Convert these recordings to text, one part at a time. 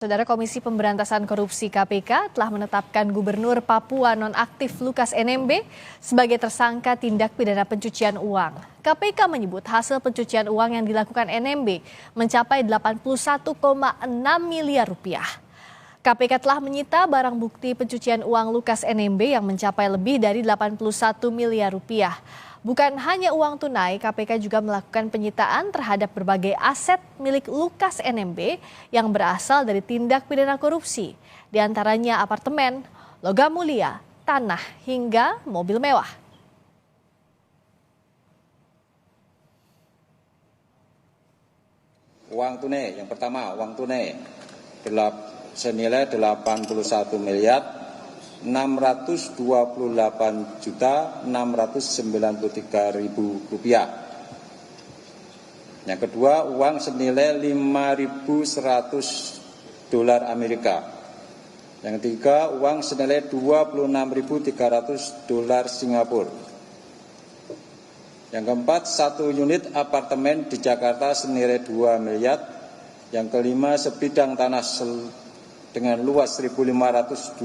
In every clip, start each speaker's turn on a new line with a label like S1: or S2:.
S1: Saudara Komisi Pemberantasan Korupsi KPK telah menetapkan Gubernur Papua nonaktif Lukas NMB sebagai tersangka tindak pidana pencucian uang. KPK menyebut hasil pencucian uang yang dilakukan NMB mencapai 81,6 miliar rupiah. KPK telah menyita barang bukti pencucian uang Lukas NMB yang mencapai lebih dari 81 miliar rupiah. Bukan hanya uang tunai, KPK juga melakukan penyitaan terhadap berbagai aset milik Lukas NMB yang berasal dari tindak pidana korupsi, di antaranya apartemen, logam mulia, tanah, hingga mobil mewah.
S2: Uang tunai, yang pertama uang tunai senilai 81 miliar 628.693.000 rupiah. Yang kedua, uang senilai 5.100 dolar Amerika. Yang ketiga, uang senilai 26.300 dolar Singapura. Yang keempat, 1 unit apartemen di Jakarta senilai 2 miliar. Yang kelima, sebidang tanah dengan luas 1.525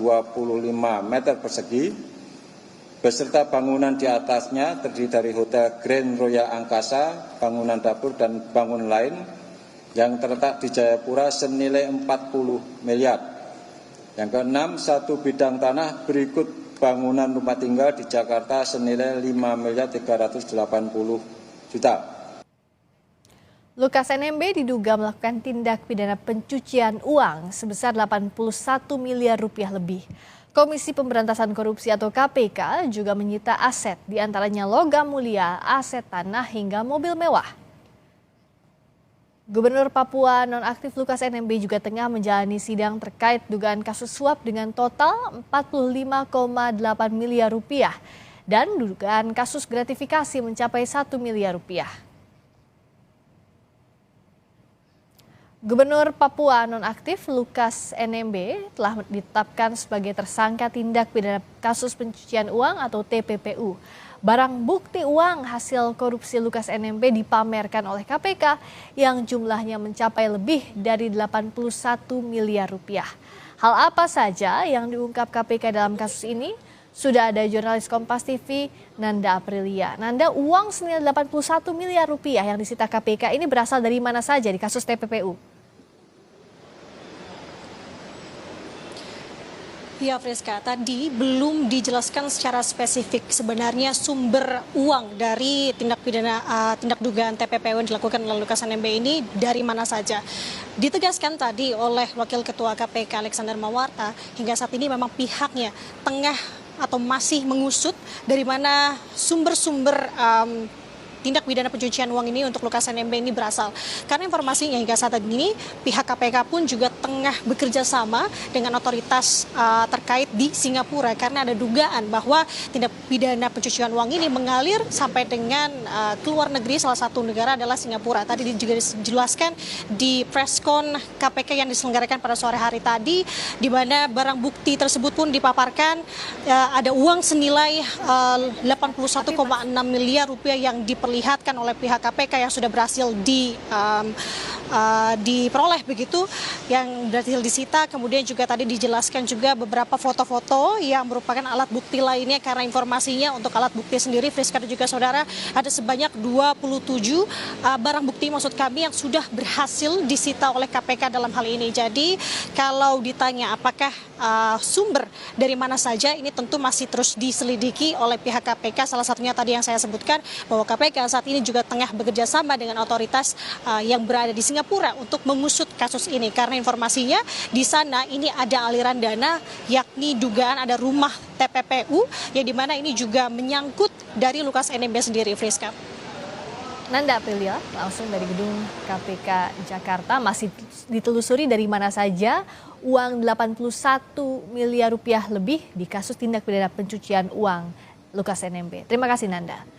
S2: meter persegi, beserta bangunan di atasnya terdiri dari Hotel Grand Royal Angkasa, bangunan dapur, dan bangunan lain yang terletak di Jayapura senilai 40 miliar. Yang keenam, 1 bidang tanah berikut bangunan rumah tinggal di Jakarta senilai 5.380.000.000.
S1: Lukas NMB diduga melakukan tindak pidana pencucian uang sebesar 81 miliar rupiah lebih. Komisi Pemberantasan Korupsi atau KPK juga menyita aset, diantaranya logam mulia, aset tanah, hingga mobil mewah. Gubernur Papua nonaktif Lukas NMB juga tengah menjalani sidang terkait dugaan kasus suap dengan total 45,8 miliar rupiah dan dugaan kasus gratifikasi mencapai 1 miliar rupiah. Gubernur Papua nonaktif Lukas NMB telah ditetapkan sebagai tersangka tindak pidana kasus pencucian uang atau TPPU. Barang bukti uang hasil korupsi Lukas NMB dipamerkan oleh KPK yang jumlahnya mencapai lebih dari 81 miliar rupiah. Hal apa saja yang diungkap KPK dalam kasus ini? Sudah ada jurnalis Kompas TV Nanda Aprilia. Nanda, uang senilai 81 miliar rupiah yang disita KPK ini berasal dari mana saja di kasus TPPU?
S3: Ya Friska, tadi belum dijelaskan secara spesifik sebenarnya sumber uang dari tindak dugaan TPPU yang dilakukan oleh Lukas NMB ini dari mana saja. Ditegaskan tadi oleh Wakil Ketua KPK Alexander Mawarta, hingga saat ini memang pihaknya tengah atau masih mengusut dari mana sumber-sumber tindak pidana pencucian uang ini untuk Lukas NMB ini berasal. Karena informasinya hingga saat ini pihak KPK pun juga tengah bekerja sama dengan otoritas terkait di Singapura karena ada dugaan bahwa tindak pidana pencucian uang ini mengalir sampai dengan keluar negeri, salah satu negara adalah Singapura. Tadi juga dijelaskan di preskon KPK yang diselenggarakan pada sore hari tadi, di mana barang bukti tersebut pun dipaparkan ada uang senilai 81,6 miliar rupiah yang diperlihatkan oleh pihak KPK yang sudah berhasil diperoleh begitu, yang berhasil disita. Kemudian juga tadi dijelaskan juga beberapa foto-foto yang merupakan alat bukti lainnya, karena informasinya untuk alat bukti sendiri Friska dan juga saudara ada sebanyak 27 barang bukti maksud kami yang sudah berhasil disita oleh KPK dalam hal ini. Jadi kalau ditanya apakah sumber dari mana saja, ini tentu masih terus diselidiki oleh pihak KPK. Salah satunya tadi yang saya sebutkan bahwa KPK saat ini juga tengah bekerja sama dengan otoritas yang berada di Singapura untuk mengusut kasus ini, karena informasinya di sana ini ada aliran dana, yakni dugaan ada rumah TPPU yang dimana ini juga menyangkut dari Lukas NMB sendiri, Friska.
S1: Nanda Aprilia langsung dari gedung KPK Jakarta. Masih ditelusuri dari mana saja uang 81 miliar rupiah lebih di kasus tindak pidana pencucian uang Lukas NMB. Terima kasih Nanda.